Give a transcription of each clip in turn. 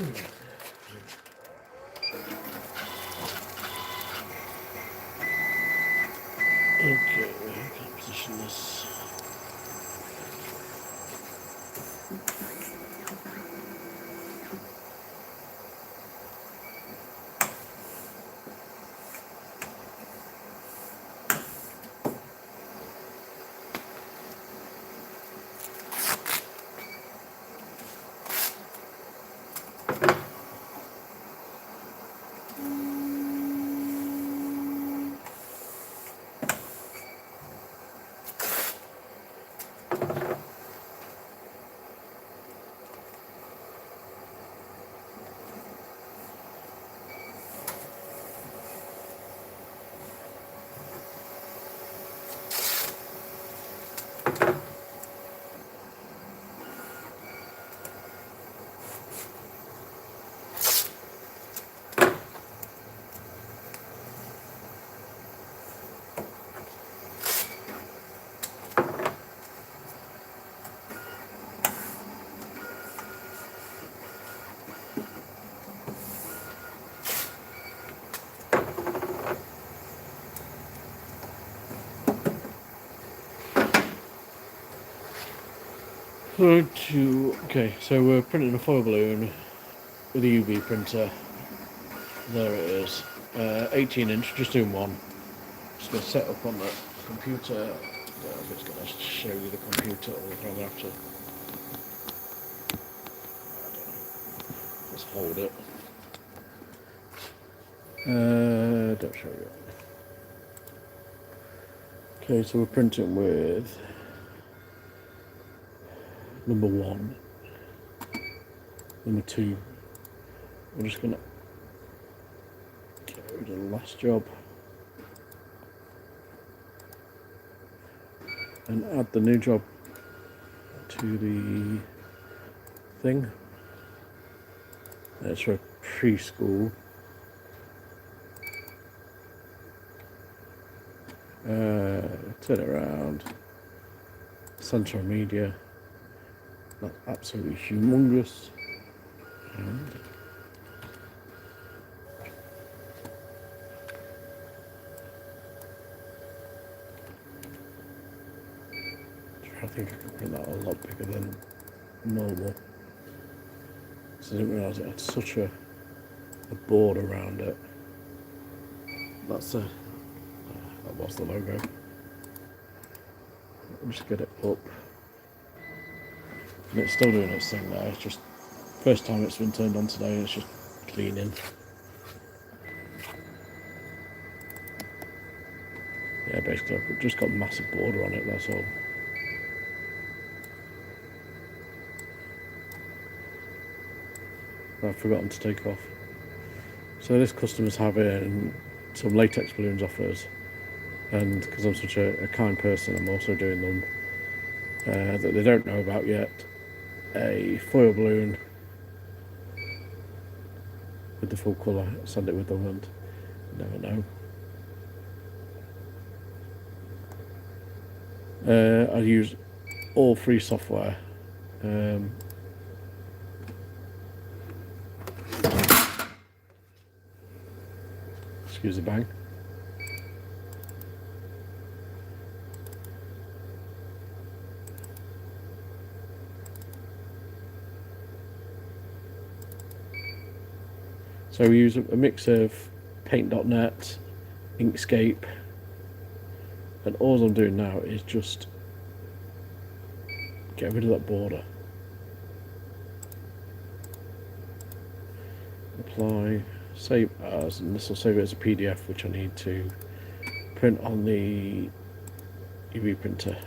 Okay, can position this. Okay, so we're printing a foil balloon with a UV printer. There it is. 18-inch, just doing one. Just going to set up on the computer. I'm just going to show you the computer, or if I'm going to have to. Let's hold it. Don't show you. Okay, so we're printing with number 1, number 2. We're just going to get rid of the last job and add the new job to the thing. That's for preschool. Turn it around. Central media. That's absolutely humongous. And I think I can print that a lot bigger than normal. So I didn't realise it had such a board around it. That was the logo. I'll just get it up. And it's still doing its thing there. It's just first time it's been turned on today, and it's just cleaning. Yeah, basically I've just got a massive border on it, that's all. I've forgotten to take off. So this customer's having some latex balloons off us, and because I'm such a kind person, I'm also doing them that they don't know about yet. A foil balloon with the full colour, send it with them, and you never know. I use all free software. Excuse the bang. So we use a mix of Paint.net, Inkscape, and all I'm doing now is just get rid of that border. Apply, save as, and this will save it as a PDF, which I need to print on the UV printer.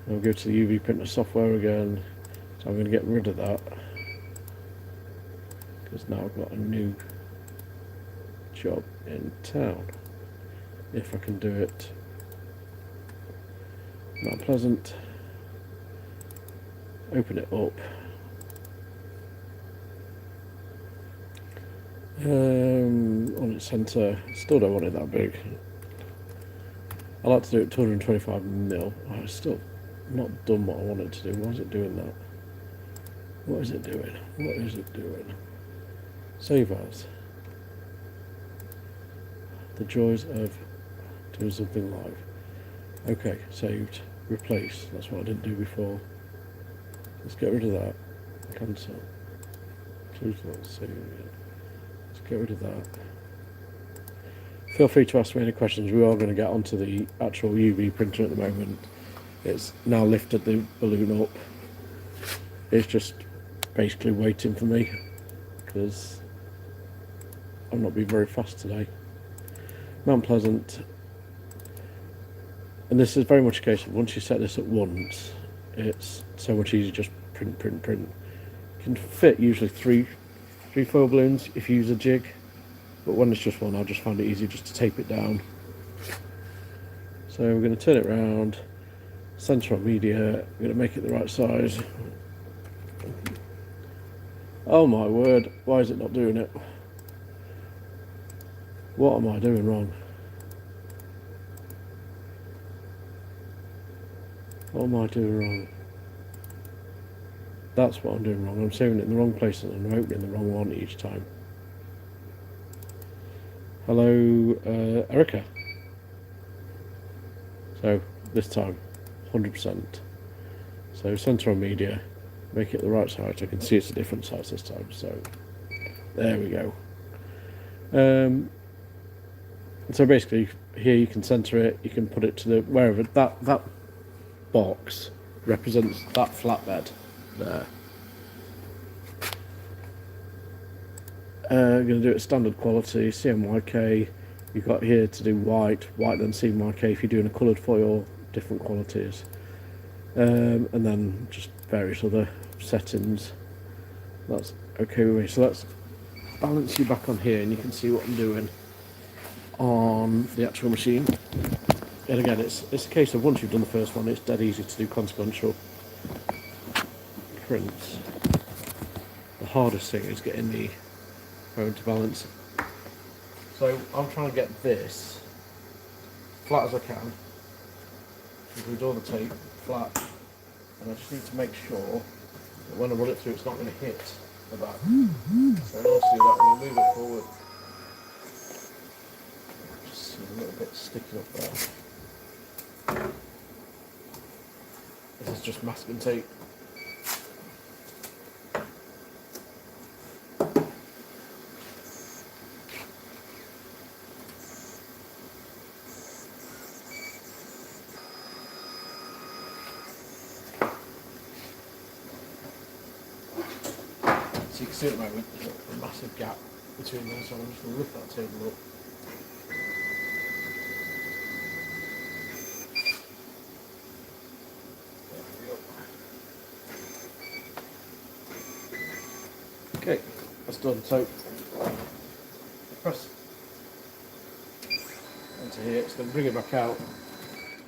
I'll go to the UV printer software again, so I'm going to get rid of that, because now I've got a new job in town. If I can do it. Mount Pleasant. Open it up. On its centre. Still don't want it that big. I like to do it 225mm. It's still not done what I want it to do. Why is it doing that? What is it doing? What is it doing? Save as. The joys of doing something live. Okay, saved. Replace. That's what I didn't do before. Let's get rid of that. Cancel. Close that. Save it. Let's get rid of that. Feel free to ask me any questions. We are going to get onto the actual UV printer at the moment. It's now lifted the balloon up. It's just basically waiting for me because I'm not being very fast today. Mount Pleasant, and this is very much a case of once you set this at once, it's so much easier. Just print. You can fit usually three foil balloons if you use a jig, but when it's just one, I just find it easier just to tape it down. So we're going to turn it around, center on media. We're going to make it the right size. Oh my word! Why is it not doing it? What am I doing wrong? What am I doing wrong? That's what I'm doing wrong. I'm saving it in the wrong place and I'm opening the wrong one each time. Hello, Erica. So this time, 100%. So center on media, make it the right size. I can see it's a different size this time. So there we go. So basically, here you can center it. You can put it to the wherever that box represents that flatbed there. I'm going to do it standard quality, CMYK. You've got here to do white then CMYK if you're doing a coloured foil, different qualities. And then just various other settings. That's okay with me. So let's balance you back on here and you can see what I'm doing on the actual machine. And again, it's a case of once you've done the first one, it's dead easy to do consequential prints. The hardest thing is getting the phone to balance. So I'm trying to get this flat as I can, include all the tape flat, and I just need to make sure that when I run it through, it's not going to hit the back. So in order to do that, I'm going to move it forward. Just see a little bit sticking up there. This is just masking tape. So you can see at the moment there's a massive gap between them, so I'm just going to lift that table up. Okay, that's done. So press into here, it's going to bring it back out,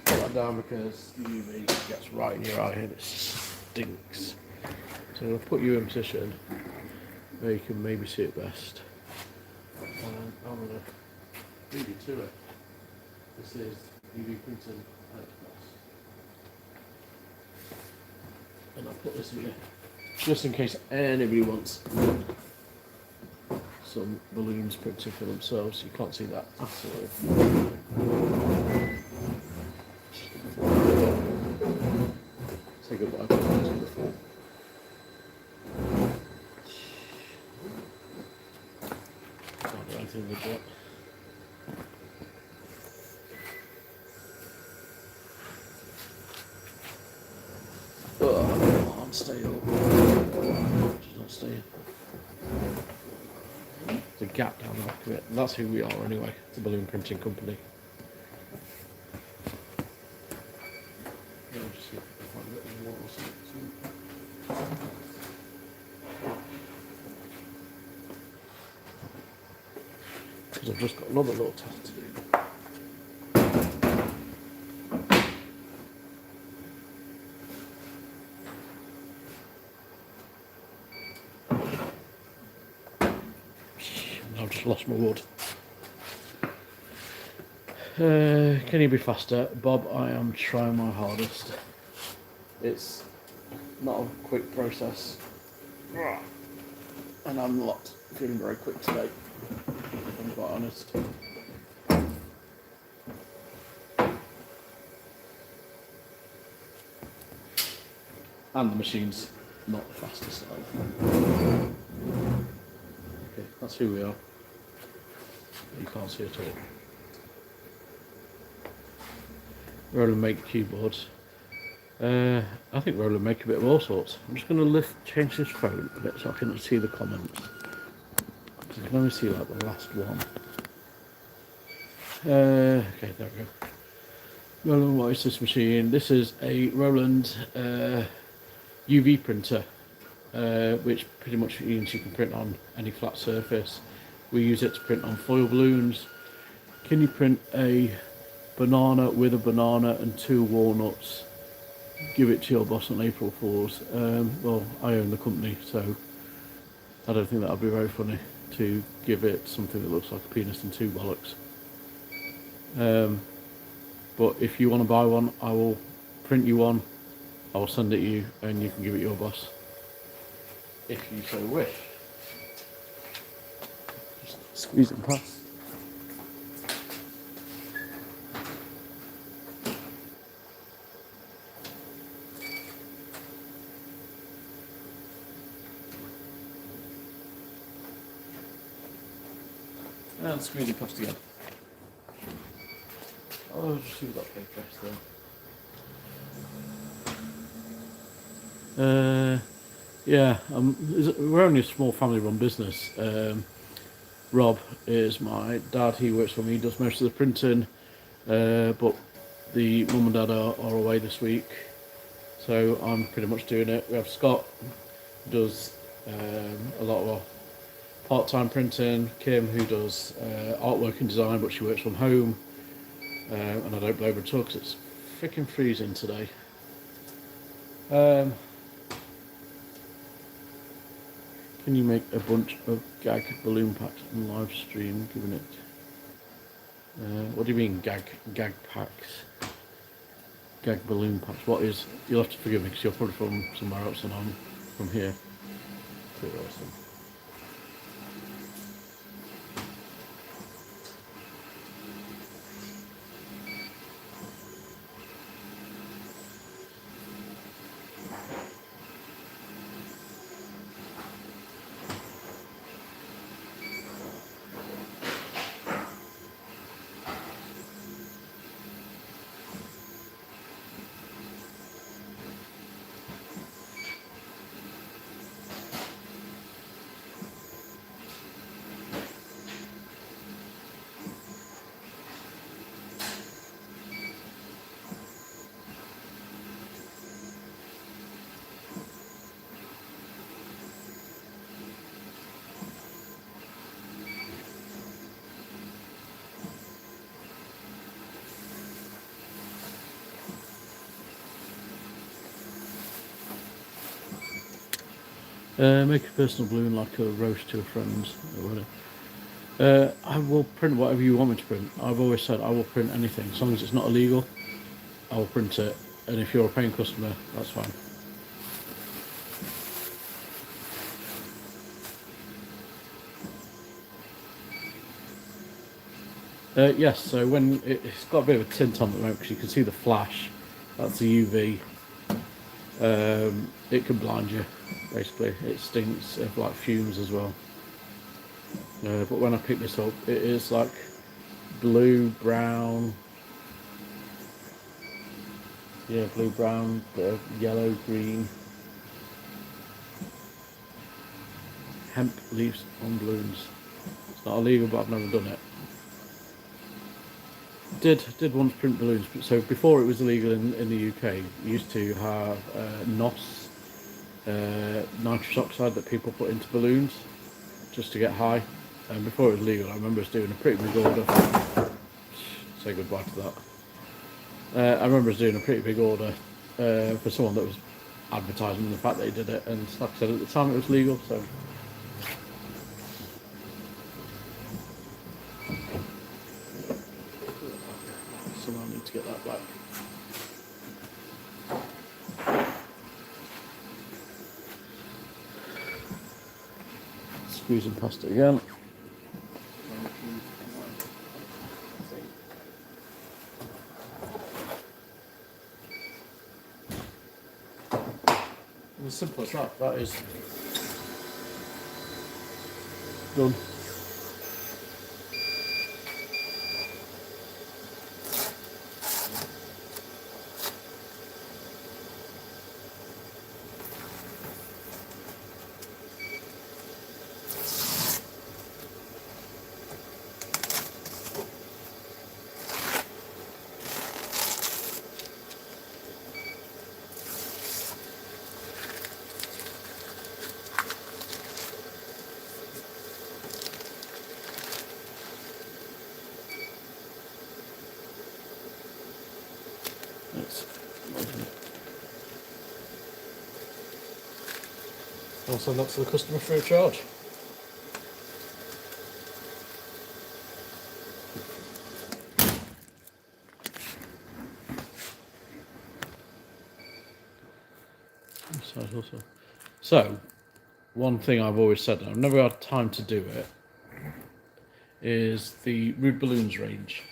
put that down because the UV gets right in your eye and it stinks. So I'll put you in position where you can maybe see it best. And I'm going to lead you to it. This is UV printing at its best. And I'll put this here just in case anybody wants some balloons printed for themselves. You can't see that at all. Say goodbye to the before. Can't do anything with that. Oh, come on, stay up. Just not staying. There's a gap down the back of it, and that's who we are anyway, the balloon printing company. Yeah, just see if I can find a bit of water or something. Because I've just got another little task to do. I've just lost my wood. Can you be faster? Bob, I am trying my hardest. It's not a quick process. And I'm not feeling very quick today, if I'm quite honest. And the machine's not the fastest either. Okay, that's who we are. You can't see at all. Roland make keyboards. I think Roland make a bit of all sorts. I'm just going to change this phone a bit so I can see the comments. I can only see like the last one. Okay, there we go. Roland, what is this machine? This is a Roland UV printer, which pretty much means you can print on any flat surface. We use it to print on foil balloons. Can you print a banana with a banana and 2 walnuts? Give it to your boss on April Fools. Well, I own the company, so I don't think that would be very funny to give it something that looks like a penis and 2 bollocks. But if you want to buy one, I will print you one, I will send it you, and you can give it your boss, if you so wish. Just squeeze it past. And squeeze it past again. Oh, just see that big dress there. Yeah, we're only a small family-run business. Rob is my dad. He works for me. He does most of the printing, but the mum and dad are away this week, so I'm pretty much doing it. We have Scott, who does a lot of our part-time printing. Kim, who does artwork and design, but she works from home. And I don't blame her at all because it's freaking freezing today. Can you make a bunch of gag balloon packs and live stream, giving it? What do you mean gag packs? Gag balloon packs. What is? You'll have to forgive me because you're probably from somewhere else and I'm from here. Pretty awesome. Make a personal balloon like a roast to a friend or whatever. I will print whatever you want me to print. I've always said I will print anything as long as it's not illegal. I will print it, and if you're a paying customer, that's fine. Yes, so when it's got a bit of a tint on at the moment because you can see the flash. That's the UV. It can blind you, basically. It stinks of like fumes as well. But when I pick this up, it is like blue, brown, yeah, blue, brown, bit of yellow, green. Hemp leaves on balloons. It's not illegal, but I've never done it. Did once print balloons. So before it was illegal in the UK, we used to have NOS, nitrous oxide that people put into balloons just to get high. And before it was legal, I remember us doing a pretty big order. Say goodbye to that. I remember us doing a pretty big order for someone that was advertising the fact that he did it, and like I said, at the time it was legal, so. Somehow I need to get that back. squeezing past it again. As simple as that. That is done. I'll send that to the customer free of charge. So, one thing I've always said, and I've never had time to do it, is the Rude Balloons range.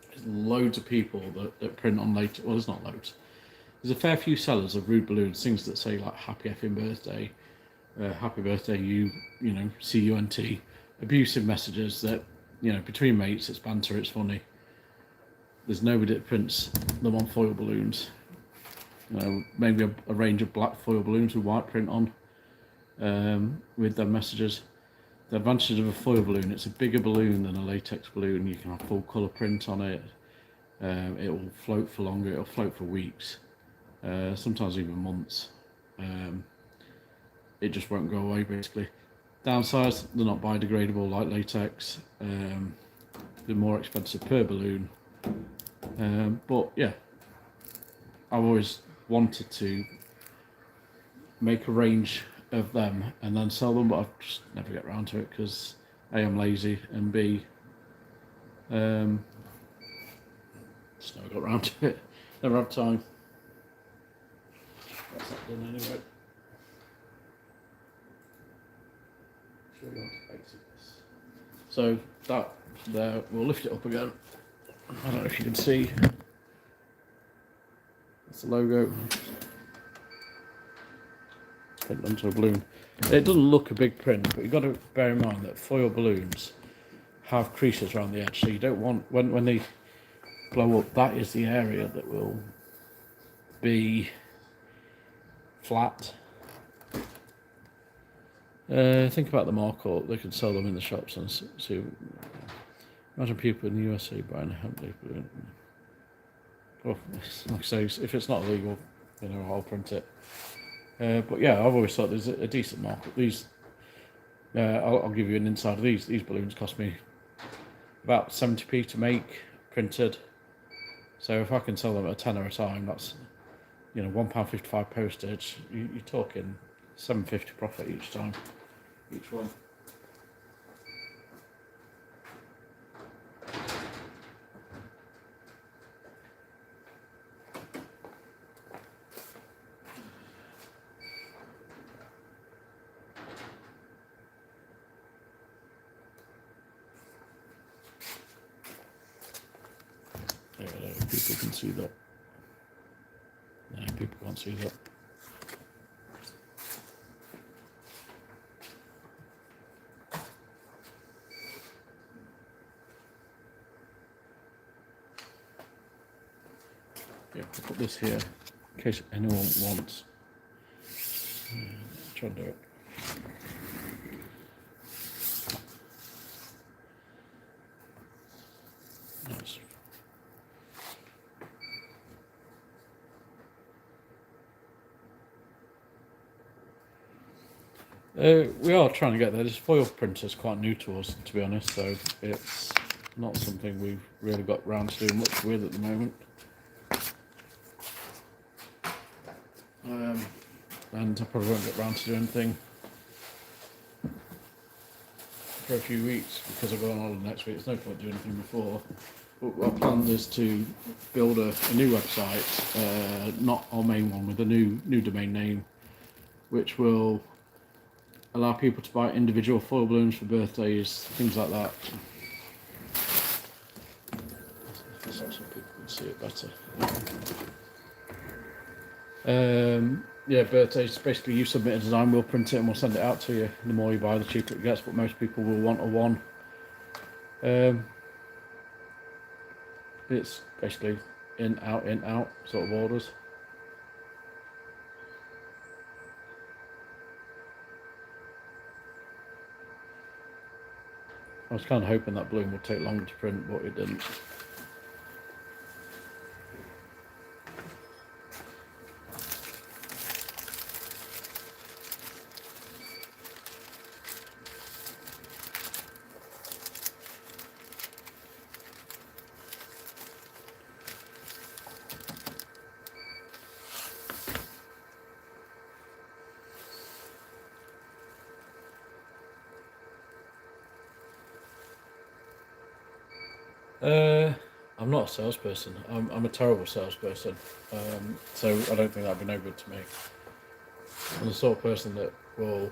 There's loads of people that print on later. Well, there's not loads. There's a fair few sellers of Rude Balloons, things that say like "Happy effing birthday," "Happy birthday," you know, CUNT, abusive messages that, you know, between mates, it's banter, it's funny. There's nobody that prints them on foil balloons. You know, maybe a range of black foil balloons with white print on, with their messages. The advantage of a foil balloon, it's a bigger balloon than a latex balloon. You can have full colour print on it. It will float for longer. It'll float for weeks, sometimes even months. It just won't go away, basically. Downsides, they're not biodegradable like latex. They're more expensive per balloon. But yeah, I've always wanted to make a range of them and then sell them, but I just never get around to it because A, I'm lazy, and B, just never got around to it. Never have time. That's that done anyway. So that there, we'll lift it up again. I don't know if you can see. That's the logo. Print onto a balloon. It doesn't look a big print, but you've got to bear in mind that foil balloons have creases around the edge, so you don't want, when they blow up, that is the area that will be flat. Think about the Marco, they could sell them in the shops and see. Imagine people in the USA buying a hemp leaf balloon. Well, like I say, if it's not illegal, you know, I'll print it. But yeah, I've always thought there's a decent market. These, I'll give you an insight of these. These balloons cost me about 70p to make, printed. So if I can sell them at a tenner a time, that's, you know, £1.55 postage. You're talking £7.50 profit each time, each one. People can see that. No, people can't see that. Yeah, I'll put this here in case anyone wants. Try and do it. Nice. We are trying to get there. This foil printer is quite new to us, to be honest, so it's not something we've really got round to doing much with at the moment. And I probably won't get round to doing anything for a few weeks because I go on holiday next week. There's no point doing anything before. But our plan is to build a new website, not our main one, with a new domain name, which will allow people to buy individual foil balloons for birthdays, things like that. So some people can see it better. Yeah, birthdays, basically you submit a design, we'll print it and we'll send it out to you. The more you buy, the cheaper it gets, but most people will want a one. It's basically in, out sort of orders. I was kind of hoping that balloon would take longer to print, but it didn't. I'm not a salesperson. I'm a terrible salesperson. So I don't think that'd be no good to me. I'm the sort of person that will.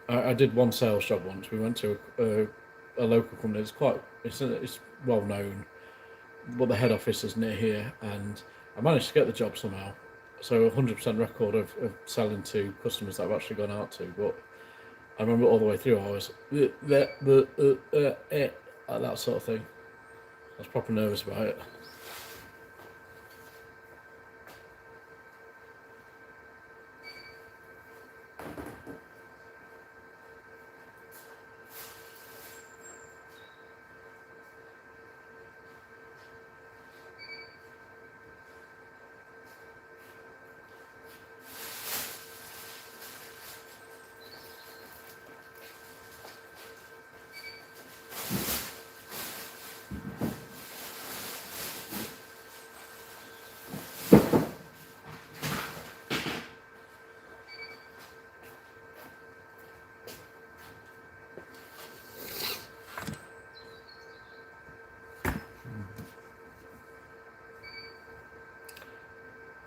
I did one sales job once. We went to a local company. It's well known, but the head office is near here, and I managed to get the job somehow. So 100% record of selling to customers that I've actually gone out to. But I remember all the way through, I was like that sort of thing. I was proper nervous about it.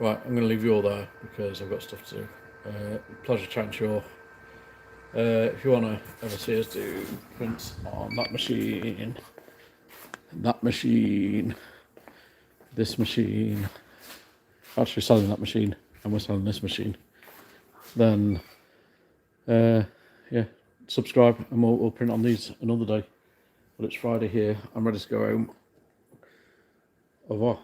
Right, I'm going to leave you all there because I've got stuff to do. Pleasure chatting to you all. If you want to ever see us do prints on that machine, this machine, actually selling that machine, and we're selling this machine, then yeah, subscribe and we'll print on these another day. But it's Friday here. I'm ready to go home. Au revoir.